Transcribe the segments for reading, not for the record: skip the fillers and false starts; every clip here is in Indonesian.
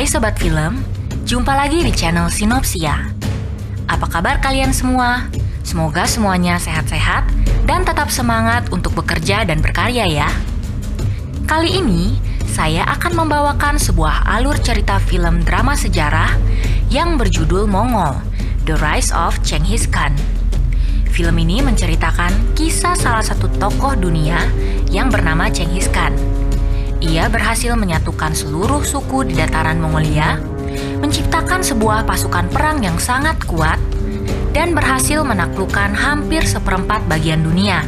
Hai Sobat Film, jumpa lagi di channel Sinopsia. Apa kabar kalian semua? Semoga semuanya sehat-sehat dan tetap semangat untuk bekerja dan berkarya ya. Kali ini, saya akan membawakan sebuah alur cerita film drama sejarah yang berjudul Mongol, The Rise of Genghis Khan. Film ini menceritakan kisah salah satu tokoh dunia yang bernama Genghis Khan. Ia berhasil menyatukan seluruh suku di dataran Mongolia, menciptakan sebuah pasukan perang yang sangat kuat, dan berhasil menaklukkan hampir seperempat bagian dunia.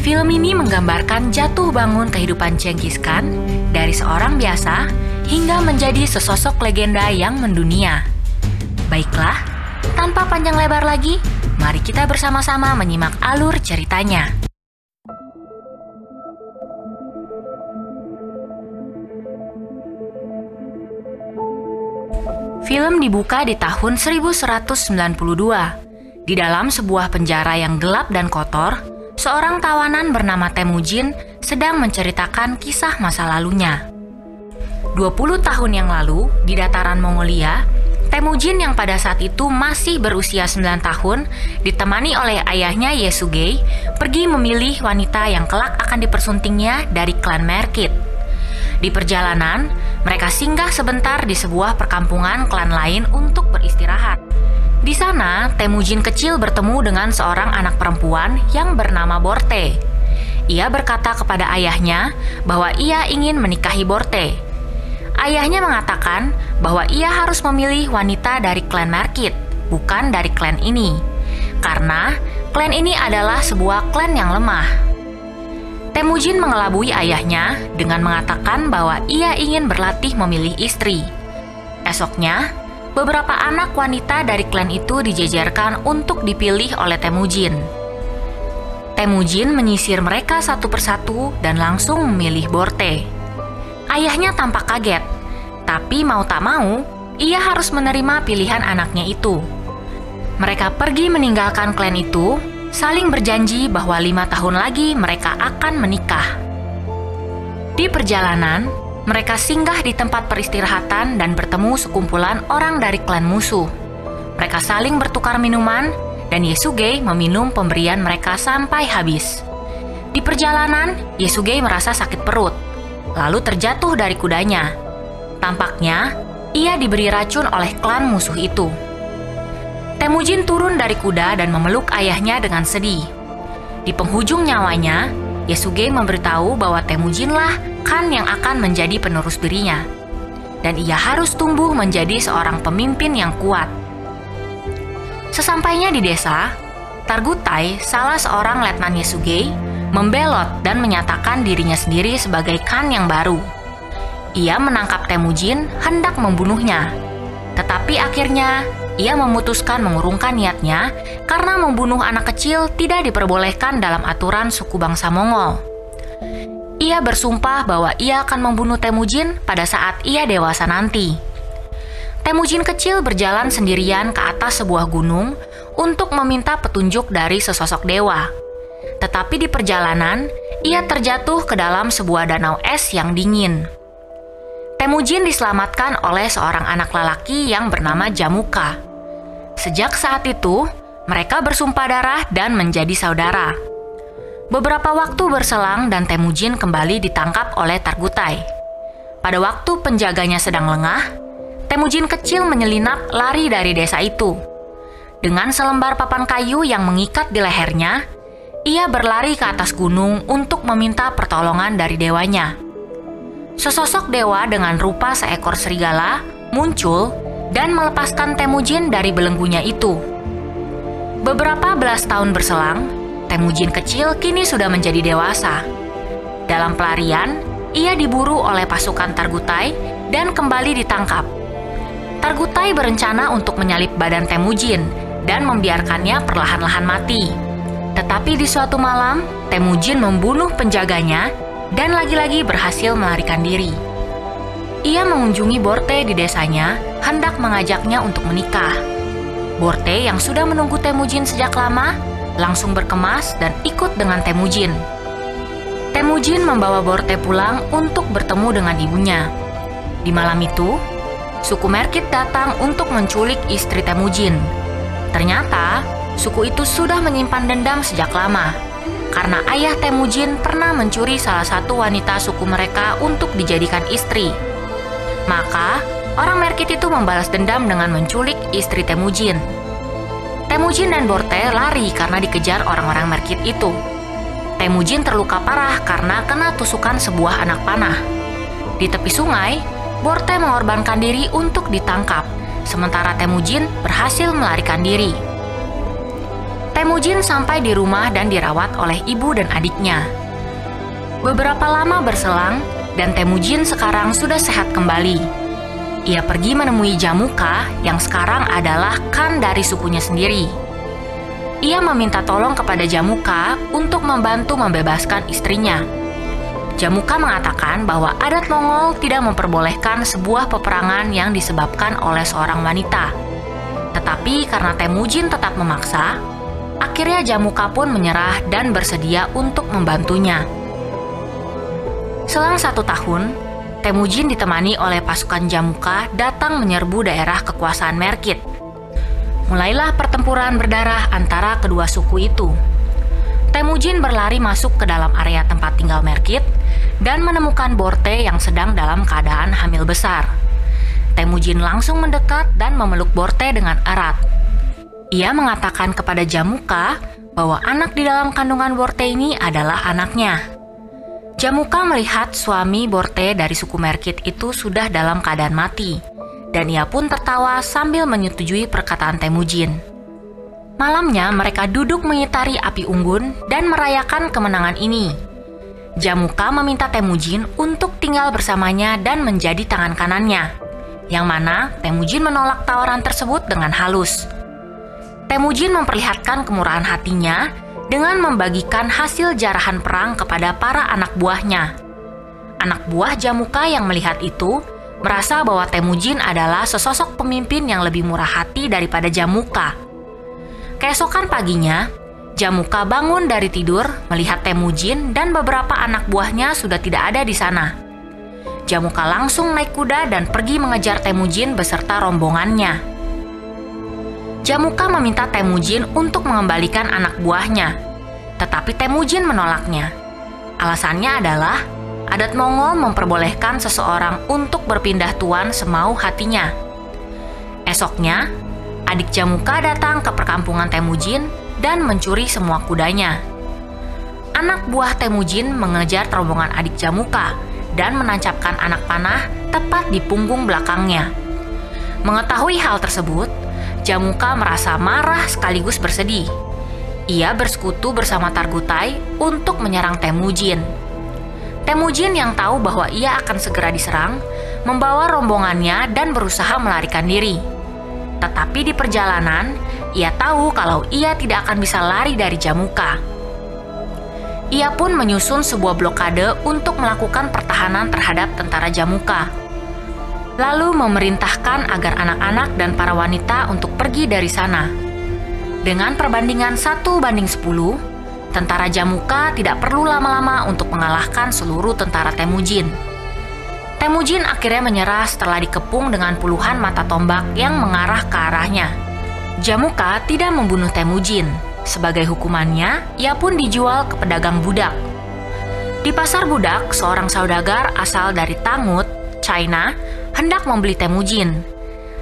Film ini menggambarkan jatuh bangun kehidupan Genghis Khan dari seorang biasa hingga menjadi sesosok legenda yang mendunia. Baiklah, tanpa panjang lebar lagi, mari kita bersama-sama menyimak alur ceritanya. Film dibuka di tahun 1192. Di dalam sebuah penjara yang gelap dan kotor, seorang tawanan bernama Temujin sedang menceritakan kisah masa lalunya. 20 tahun yang lalu, di dataran Mongolia, Temujin yang pada saat itu masih berusia 9 tahun, ditemani oleh ayahnya Yesugei, pergi memilih wanita yang kelak akan dipersuntingnya dari klan Merkit. Di perjalanan, mereka singgah sebentar di sebuah perkampungan klan lain untuk beristirahat. Di sana, Temujin kecil bertemu dengan seorang anak perempuan yang bernama Borte. Ia berkata kepada ayahnya bahwa ia ingin menikahi Borte. Ayahnya mengatakan bahwa ia harus memilih wanita dari klan Merkit, bukan dari klan ini, karena klan ini adalah sebuah klan yang lemah. Temujin mengelabui ayahnya dengan mengatakan bahwa ia ingin berlatih memilih istri. Esoknya, beberapa anak wanita dari klan itu dijejerkan untuk dipilih oleh Temujin. Temujin menyisir mereka satu persatu dan langsung memilih Borte. Ayahnya tampak kaget, tapi mau tak mau, ia harus menerima pilihan anaknya itu. Mereka pergi meninggalkan klan itu, saling berjanji bahwa 5 tahun lagi mereka akan menikah. Di perjalanan, mereka singgah di tempat peristirahatan dan bertemu sekumpulan orang dari klan musuh. Mereka saling bertukar minuman, dan Yesugei meminum pemberian mereka sampai habis. Di perjalanan, Yesugei merasa sakit perut, lalu terjatuh dari kudanya. Tampaknya, ia diberi racun oleh klan musuh itu. Temujin turun dari kuda dan memeluk ayahnya dengan sedih. Di penghujung nyawanya, Yesugei memberitahu bahwa Temujinlah Khan yang akan menjadi penerus dirinya, dan ia harus tumbuh menjadi seorang pemimpin yang kuat. Sesampainya di desa, Targutai, salah seorang letnan Yesugei, membelot dan menyatakan dirinya sendiri sebagai Khan yang baru. Ia menangkap Temujin hendak membunuhnya, tetapi akhirnya ia memutuskan mengurungkan niatnya karena membunuh anak kecil tidak diperbolehkan dalam aturan suku bangsa Mongol. Ia bersumpah bahwa ia akan membunuh Temujin pada saat ia dewasa nanti. Temujin kecil berjalan sendirian ke atas sebuah gunung untuk meminta petunjuk dari sesosok dewa. Tetapi di perjalanan, ia terjatuh ke dalam sebuah danau es yang dingin. Temujin diselamatkan oleh seorang anak lelaki yang bernama Jamuka. Sejak saat itu, mereka bersumpah darah dan menjadi saudara. Beberapa waktu berselang dan Temujin kembali ditangkap oleh Targutai. Pada waktu penjaganya sedang lengah, Temujin kecil menyelinap lari dari desa itu. Dengan selembar papan kayu yang mengikat di lehernya, ia berlari ke atas gunung untuk meminta pertolongan dari dewanya. Sesosok dewa dengan rupa seekor serigala muncul dan melepaskan Temujin dari belenggunya itu. Beberapa belas tahun berselang, Temujin kecil kini sudah menjadi dewasa. Dalam pelarian, ia diburu oleh pasukan Targutai dan kembali ditangkap. Targutai berencana untuk menyalip badan Temujin dan membiarkannya perlahan-lahan mati. Tetapi di suatu malam, Temujin membunuh penjaganya dan lagi-lagi berhasil melarikan diri. Ia mengunjungi Borte di desanya, hendak mengajaknya untuk menikah. Borte yang sudah menunggu Temujin sejak lama, langsung berkemas dan ikut dengan Temujin. Temujin membawa Borte pulang untuk bertemu dengan ibunya. Di malam itu, suku Merkit datang untuk menculik istri Temujin. Ternyata, suku itu sudah menyimpan dendam sejak lama, karena ayah Temujin pernah mencuri salah satu wanita suku mereka untuk dijadikan istri. Maka, orang Merkit itu membalas dendam dengan menculik istri Temujin. Temujin dan Borte lari karena dikejar orang-orang Merkit itu. Temujin terluka parah karena kena tusukan sebuah anak panah. Di tepi sungai, Borte mengorbankan diri untuk ditangkap, sementara Temujin berhasil melarikan diri. Temujin sampai di rumah dan dirawat oleh ibu dan adiknya. Beberapa lama berselang, dan Temujin sekarang sudah sehat kembali. Ia pergi menemui Jamuka yang sekarang adalah Khan dari sukunya sendiri. Ia meminta tolong kepada Jamuka untuk membantu membebaskan istrinya. Jamuka mengatakan bahwa adat Mongol tidak memperbolehkan sebuah peperangan yang disebabkan oleh seorang wanita. Tetapi karena Temujin tetap memaksa, akhirnya Jamuka pun menyerah dan bersedia untuk membantunya. Selang 1 tahun, Temujin ditemani oleh pasukan Jamuka datang menyerbu daerah kekuasaan Merkit. Mulailah pertempuran berdarah antara kedua suku itu. Temujin berlari masuk ke dalam area tempat tinggal Merkit dan menemukan Borte yang sedang dalam keadaan hamil besar. Temujin langsung mendekat dan memeluk Borte dengan erat. Ia mengatakan kepada Jamuka bahwa anak di dalam kandungan Borte ini adalah anaknya. Jamuka melihat suami Borte dari suku Merkit itu sudah dalam keadaan mati, dan ia pun tertawa sambil menyetujui perkataan Temujin. Malamnya mereka duduk mengitari api unggun dan merayakan kemenangan ini. Jamuka meminta Temujin untuk tinggal bersamanya dan menjadi tangan kanannya, yang mana Temujin menolak tawaran tersebut dengan halus. Temujin memperlihatkan kemurahan hatinya dengan membagikan hasil jarahan perang kepada para anak buahnya. Anak buah Jamuka yang melihat itu merasa bahwa Temujin adalah sesosok pemimpin yang lebih murah hati daripada Jamuka. Keesokan paginya, Jamuka bangun dari tidur melihat Temujin dan beberapa anak buahnya sudah tidak ada di sana. Jamuka langsung naik kuda dan pergi mengejar Temujin beserta rombongannya. Jamuka meminta Temujin untuk mengembalikan anak buahnya, tetapi Temujin menolaknya. Alasannya adalah adat Mongol memperbolehkan seseorang untuk berpindah tuan semau hatinya. Esoknya, adik Jamuka datang ke perkampungan Temujin dan mencuri semua kudanya. Anak buah Temujin mengejar rombongan adik Jamuka dan menancapkan anak panah tepat di punggung belakangnya. Mengetahui hal tersebut, Jamuka merasa marah sekaligus bersedih. Ia bersekutu bersama Targutai untuk menyerang Temujin. Temujin yang tahu bahwa ia akan segera diserang, membawa rombongannya dan berusaha melarikan diri. Tetapi di perjalanan, ia tahu kalau ia tidak akan bisa lari dari Jamuka. Ia pun menyusun sebuah blokade untuk melakukan pertahanan terhadap tentara Jamuka. Lalu memerintahkan agar anak-anak dan para wanita untuk pergi dari sana. Dengan perbandingan 1:10, tentara Jamuka tidak perlu lama-lama untuk mengalahkan seluruh tentara Temujin. Temujin akhirnya menyerah setelah dikepung dengan puluhan mata tombak yang mengarah ke arahnya. Jamuka tidak membunuh Temujin. Sebagai hukumannya, ia pun dijual ke pedagang budak. Di pasar budak, seorang saudagar asal dari Tangut, China, hendak membeli Temujin.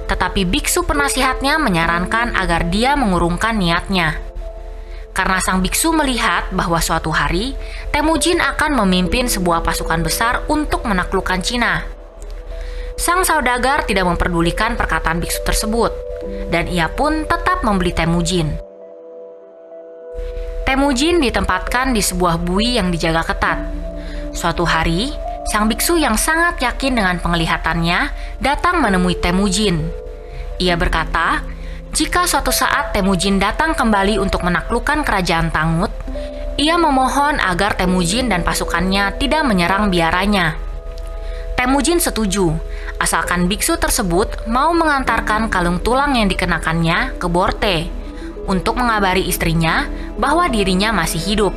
Tetapi biksu penasihatnya menyarankan agar dia mengurungkan niatnya. Karena sang biksu melihat bahwa suatu hari Temujin akan memimpin sebuah pasukan besar untuk menaklukkan Cina. Sang saudagar tidak memperdulikan perkataan biksu tersebut, dan ia pun tetap membeli Temujin. Temujin ditempatkan di sebuah bui yang dijaga ketat. Suatu hari, sang biksu yang sangat yakin dengan penglihatannya datang menemui Temujin. Ia berkata, jika suatu saat Temujin datang kembali untuk menaklukkan kerajaan Tangut, ia memohon agar Temujin dan pasukannya tidak menyerang biaranya. Temujin setuju, asalkan biksu tersebut mau mengantarkan kalung tulang yang dikenakannya ke Borte untuk mengabari istrinya bahwa dirinya masih hidup.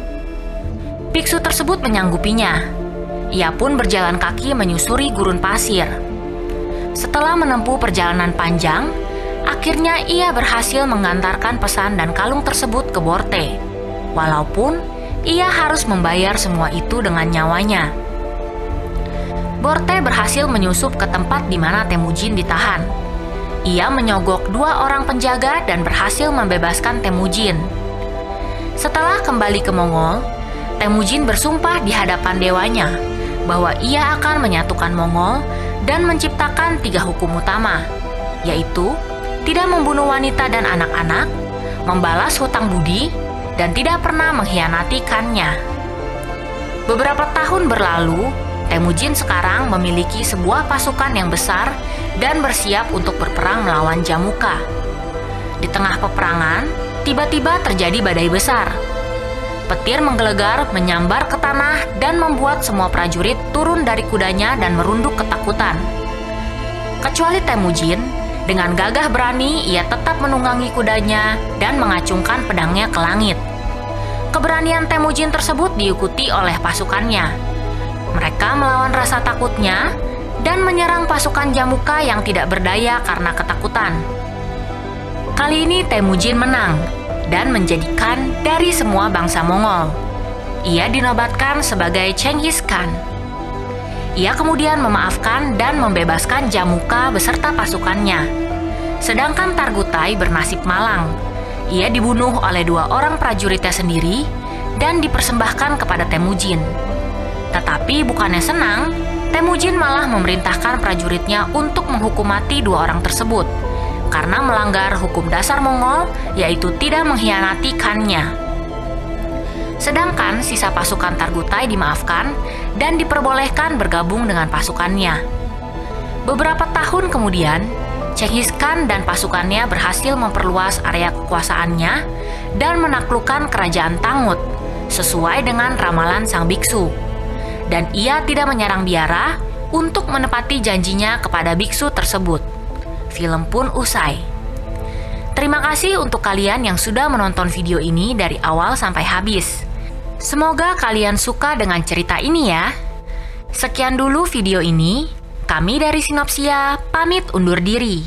Biksu tersebut menyanggupinya. Ia pun berjalan kaki menyusuri gurun pasir. Setelah menempuh perjalanan panjang, akhirnya ia berhasil mengantarkan pesan dan kalung tersebut ke Borte, walaupun ia harus membayar semua itu dengan nyawanya. Borte berhasil menyusup ke tempat di mana Temujin ditahan. Ia menyogok 2 orang penjaga dan berhasil membebaskan Temujin. Setelah kembali ke Mongol, Temujin bersumpah di hadapan dewanya bahwa ia akan menyatukan Mongol dan menciptakan 3 hukum utama, yaitu tidak membunuh wanita dan anak-anak, membalas hutang budi, dan tidak pernah mengkhianati khannya. Beberapa tahun berlalu, Temujin sekarang memiliki sebuah pasukan yang besar dan bersiap untuk berperang melawan Jamuka. Di tengah peperangan, tiba-tiba terjadi badai besar. Petir menggelegar, menyambar ke tanah, dan membuat semua prajurit turun dari kudanya dan merunduk ketakutan. Kecuali Temujin, dengan gagah berani ia tetap menunggangi kudanya dan mengacungkan pedangnya ke langit. Keberanian Temujin tersebut diikuti oleh pasukannya. Mereka melawan rasa takutnya dan menyerang pasukan Jamuka yang tidak berdaya karena ketakutan. Kali ini Temujin menang dan menjadi khan dari semua bangsa Mongol. Ia dinobatkan sebagai Chenghis Khan. Ia kemudian memaafkan dan membebaskan Jamuka beserta pasukannya. Sedangkan Targutai bernasib malang. Ia dibunuh oleh 2 orang prajuritnya sendiri dan dipersembahkan kepada Temujin. Tetapi bukannya senang, Temujin malah memerintahkan prajuritnya untuk menghukum mati 2 orang tersebut karena melanggar hukum dasar Mongol, yaitu tidak mengkhianati khannya. Sedangkan sisa pasukan Targutai dimaafkan dan diperbolehkan bergabung dengan pasukannya. Beberapa tahun kemudian, Chenghis Khan dan pasukannya berhasil memperluas area kekuasaannya dan menaklukkan kerajaan Tangut sesuai dengan ramalan sang biksu. Dan ia tidak menyerang biara untuk menepati janjinya kepada biksu tersebut. Film pun usai. Terima kasih untuk kalian yang sudah menonton video ini dari awal sampai habis. Semoga kalian suka dengan cerita ini ya. Sekian dulu video ini. Kami dari Sinopsia pamit undur diri.